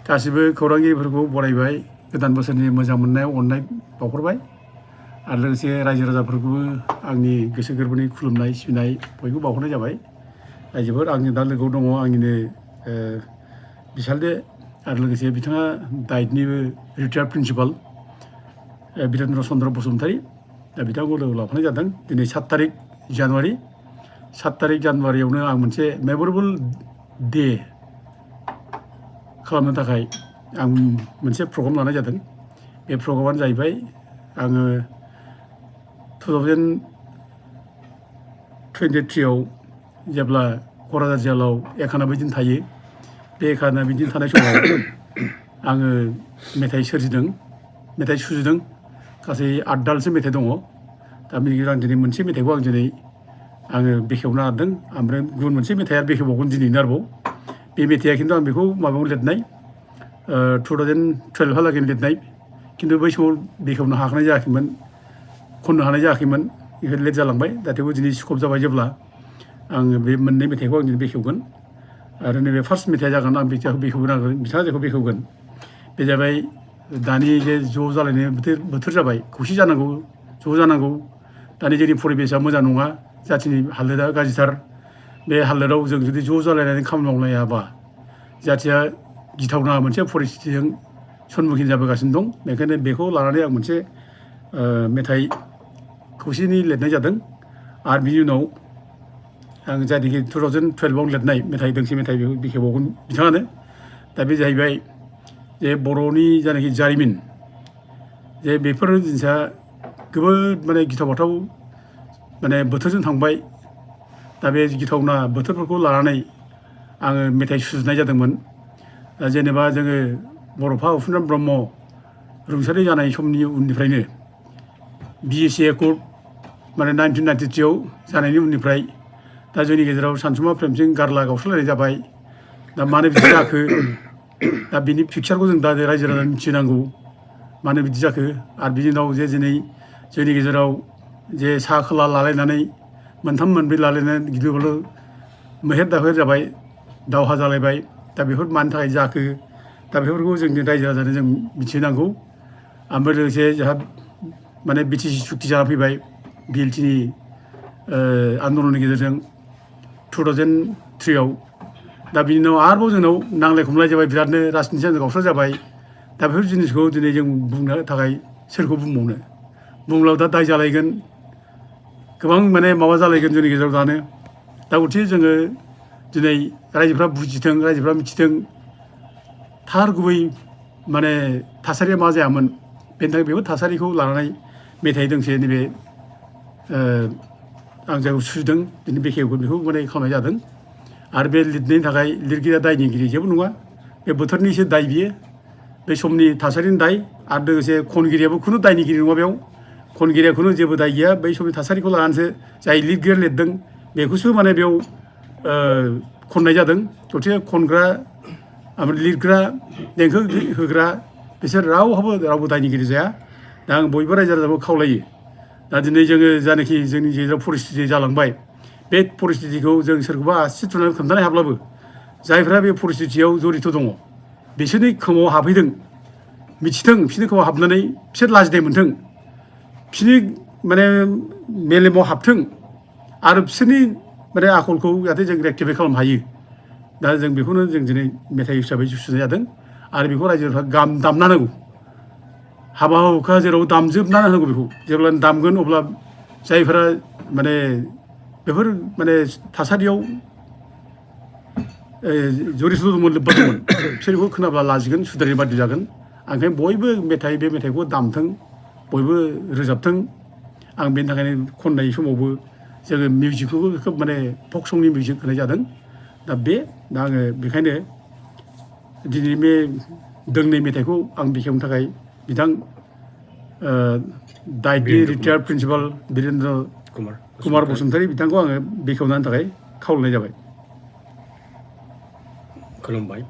गासिबो खौरांगिरिफोरखौ बरायबाय गोदान बोसोरनि मोजां मोननाय अननाय बावहरबाय आरो लोगोसे रायजो राजाफोरखौबो आंनि गोसो गोरबोनि खुलुमनाय सिबिनाय बयबो बावहरनाय जाबाय रायजोफोर आंनि दा लोगोआव दङ आंनिनो बिसालदे आरो लोगोसे बिथाङा डाइटनिबो रिटायार्ड प्रिन्सिपाल बिरेन्द्र चन्द्र बसुमतारी दा बिथांखौ लोगो लाफानाय जादों दिनै 7 तारिख जानुवारियावनो आं मोनसे मेमरेबल डे खालामनो थाखाय आं मोनसे प्रग्राम लानाय जादों बे प्रग्रामानो जाहैबाय आङो 2023 आव जेब्ला क'क्राझार जिल्लायाव 91 दिन थायो बे 91 दिन थानाय समाव आङो मेथाइ सुजुदों गासै 8 दालसो मेथाइ दङ दा बेनि गेजेराव आं दिनै मोनसे मेथाइखौ आङो बेखेवनो लादों ओमफ्राय गुबुन मोनसे मेथाइआ बेखेवबावगोन दिनैनो आरोबाव बे मेथाइआ खिन्थु आं बेखौ माबायाव लिरनाय 2012 हालागै लिरनाय खिन्थु बै समाव बेखेवनो हानाय जायाखैमोन खननो हानाय जायाखैमोन बेखौ लेट जालांबाय दा थेवबो दिनै स्कप जाबाय जेब्ला आङो बे मोननै मेथाइखौ आं दिनै बेखेवगोन आरो नैबे फार्स्ट मेथाइआ जागोन आं बेखेवगोन आरो बिथाङा जेखौ बेखेवगोन बे जाबाय दानि जे ज' जालायनाय बोथोर जाबाय खौसे जानांगौ ज' जानांगौ दानि जोंनि परिबेसा मोजां नङा जाथिनि हालोदा गाज्रिथार बे हालोदाव जों जुदि ज' जालायनानै खामानि मावलायाबा जाथिया गिथावना मोनसे परिस्थितिजों सन्मुखीन जाबोगासिनो दं बेखायनो बेखौ लानानै आं मोनसे मेथाइ खौसेनि लिरनाय जादों आरो बिनि उनाव आं जायनाखि 2012 आव लिरनाय मेथाइ दोंसे मेथाइ बेखौ बेखेवबावगोन बिथाङानो दा बे जाहैबाय जे बर'नि जायनाखि जारिमिन जे बेफोर जिनिसा जोबोद माने गिथाव बाथाव माने बोथोरजों थांबाय दा बे गिथावना बोथोरफोरखौ लानानै आङो मेथाइ सुजुनाय जादोंमोन जेनेबा जोङो बड'फा उपेन्द्र ब्रह्म रुंसारि जानाय समनि उननिफ्रायनो BSc एकर्ड माने 1993 आव जानायनि उननिफ्राय दा जोंनि गेजेराव सानसुमा प्रेमसिं गारला गावस्रालायनाय जाबाय दा मानो बिदि जाखो दा बिनि पिक्सारखौ जों दा रायजो राजा मिथिनांगौ मानो बिदि जाखो आरो बिनि उनाव जे दिनै जोंनि गेजेराव जे सा खोला लालायनानै मोनथाम मोनब्रै लालायनानै गिलु-बालु मैहेर दावहेर जाबाय दावहा जालायबाय दा बेफोर मानि थाखाय जाखो दा बेफोरखौ जोंनि रायजो राजानो जों मिथिनांगौ ओमफ्राय लोगोसे जोंहा माने BTC सुक्ति जाना फैबाय BLTनि आन्दलननि गेजेरजों 2003 आव दा बिनि उनाव आरोबाव जोंनाव नांलाय खमलाय जाबाय बिरादनो राजनितिया गावस्रा जाबाय दा बेफोर जिनिसखौ दिनै जों बुंनो थाखाय सोरखौ बुंबावनो बुंब्लाबो दा दाय जालायगोन गोबां माने माबा जालायगोन जोंनि गेजेराव दानो दा गथिखे जोङो दिनै रायजोफ्रा बुजिथों रायजोफ्रा मिथिथों थार गुबै माने थासारिया मा जायामोन बेनि थाखाय बेफोर थासारिखौ लानानै मेथाइ दोंसे नैबे आं जायखौ सुजुदों दिनै बेखेवगोन बेखौ माने खालामनाय जादों आरो बे लिरनायनि थाखाय लिरगिरिया दायनिगिरि जेबो नङा बे बोथोरनिसो दाय बियो बे समनि थासारिनि दाय आरो लोगोसे खनगिरियाबो खुनु दायनिगिरि नङा बेयाव खनगिरिया खुनु जेबो दाय गैया बै समनि थासारिखौ लानानैसो जाय लिरगिरिया लिरदों बेखौसो माने बेयाव खननाय जादों गथिखे खनग्रा ओमफ्राय लिरग्रा देंखो होग्रा बिसोर रावबो दायनिगिरि जाया दा आं बयबो रायजो राजाखौ खावलायो दा दिनै जोङो जानाखि जोंनि गेजेराव परिस्थिति जालांबाय बे परिस्थितिखौ जों सोरखौबा आसि थुनानै खोन्थानो हाब्लाबो जायफ्रा बे परिस्थितियाव जरित दङ बिसोरनि खोमाव हाबहैदों मिथिथों बिसोरनि खोमाव हाबनानै बिसोर लाजिनाय मोनथों बिसोरनि माने मेलेमाव हाबथों आरो बिसोरनि माने आखलखौ जाहाथे जों रेक्टिफाइ खालामनो हायो दा जों बेखौनो जों दिनै मेथाइ हिसाबै सुजुनाय जादों आरो बेखौ रायजोफ्रा दामना होनांगौ हाबा हुखा जेराव दामजोबना होनांगौ बेखौ जेब्ला दामगोन अब्ला जायफोरा माने बेफोर माने थासारियाव जरित दंमोन लोब्बा दंमोन बिसोर बेखौ खोनाब्ला लाजिगोन सुद्रायनो बाध्य जागोन ओंखायनो बयबो बे मेथाइखौ दामथों बयबो रोजाबथों आं बेनि थाखायनो खननाय समावबो जोङो मिउजिकखौबो खोब माने फक संनि मिउजिक होनाय जादों दा आङो बेखायनो दिनै बे दोंनै मेथाइखौ आं बेखेवनो थाखाय बिथां डाइटनि रिटायार्ड प्रिन्सिपाल बिरेन्द्र कुमार बसुमतारी बिथांखौ आङो बेखेवनायनि थाखाय खावलायनाय जाबाय खुलुमबाय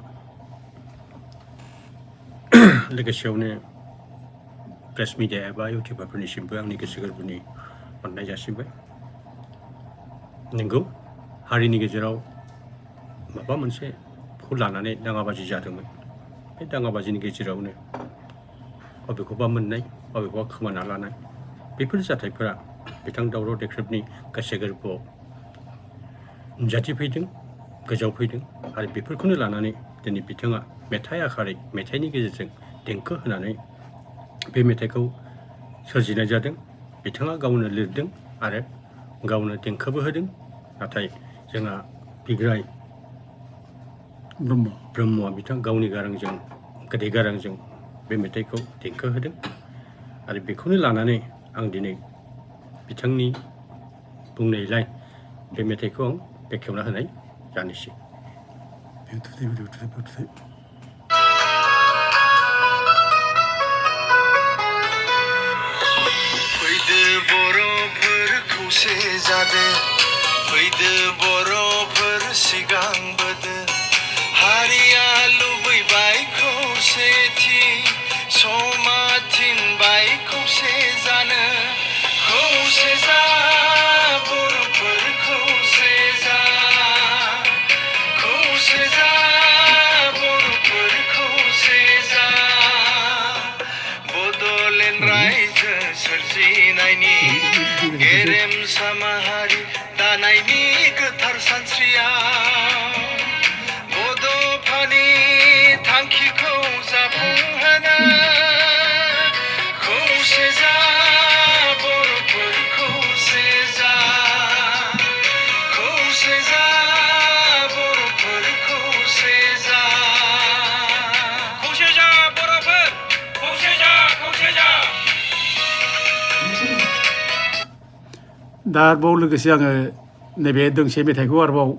लोगोसेयावनो प्रेस मिडिया एबा इउटिउबारफोरनिसिमबो आंनि गोसो गोरबोनि अननाय जासिबाय नंगौ हारिनि गेजेराव माबा मोनसे खौ लानानै दाङाबाजि जादोंमोन बे दाङाबाजिनि गेजेरावनो बबेखौबा मोननाय बबेखौबा खोमाना लानाय बेफोर जाथायफोरा बिथां दावराव देख्रेबनि गोसो गोरबोआव नुजाथिफैदों गोजावफैदों आरो बेफोरखौनो लानानै दिनै बिथाङा मेथाइ आखारै मेथाइनि गेजेरजों देंखो होनानै बे मेथाइखौ सोरजिनाय जादों बिथाङा गावनो लिरदों आरो गावनो देंखोबो होदों नाथाय जोंहा बिग्राय ब्रह्मआ बिथां गावनि गारांजों गोदै गारांजों बे मेथाइखौ देंखो होदों आरो बेखौनो लानानै आं दिनै बिथांनि बुंनायलाय बे मेथाइखौ आं बेखेवना होनाय जानोसै फैदो बर'फोर खौसे जादो फैदो बर'फोर सिगांबोदो हारिया लुबैबाय खौसेथि समा थिनबाय खौसे जानो खौसे जा बर'फोर खौसे जा बर'फोर खौसे जा बड'लेण्ड रायजो सोरजिनायनि गेरेमसा माहारि दानायनि गोथार सानस्रियाव बड'फानि थांखिखौ जाफुंहोनो खौसे जा बर'फोर खौसे जा बर'फोर खौसे जा बर'फोर खौसे जा दा आरोबाव लोगोसे आङो नैबे दोंसे मेथाइखौ आरोबाव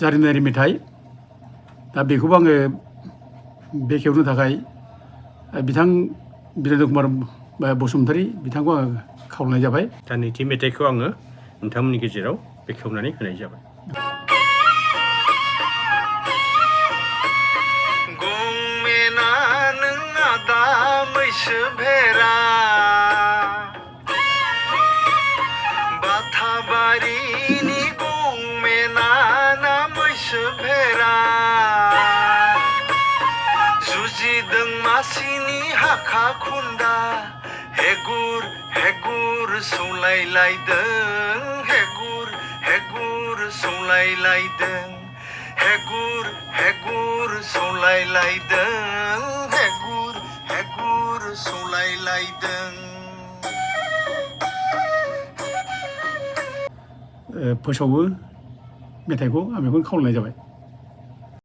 जारिमिनारि मेथाइ दा बेखौबो आङो बेखेवनो थाखाय बिथां बिरेन्द्र कुमार बसुमतारी बिथांखौ आङो खावलायनाय जाबाय दा नैथि मेथाइखौ आङो नोंथांमोननि गेजेराव बेखेवनानै होनाय जाबाय गंमेना नों आदा मैसो भेरा बाथाबारिनि गंमेना ना मैसो भेरा जुजिदों मासिनि हाखा खुन्दा हेगुर हेगुर सौलायलायदों हेगुर सौलायलायदों हेगुर सौलायलायदों हेगुर सौलायलायदों फोसावो मेथाइखौ आं बेखौनो खावलायनाय जाबाय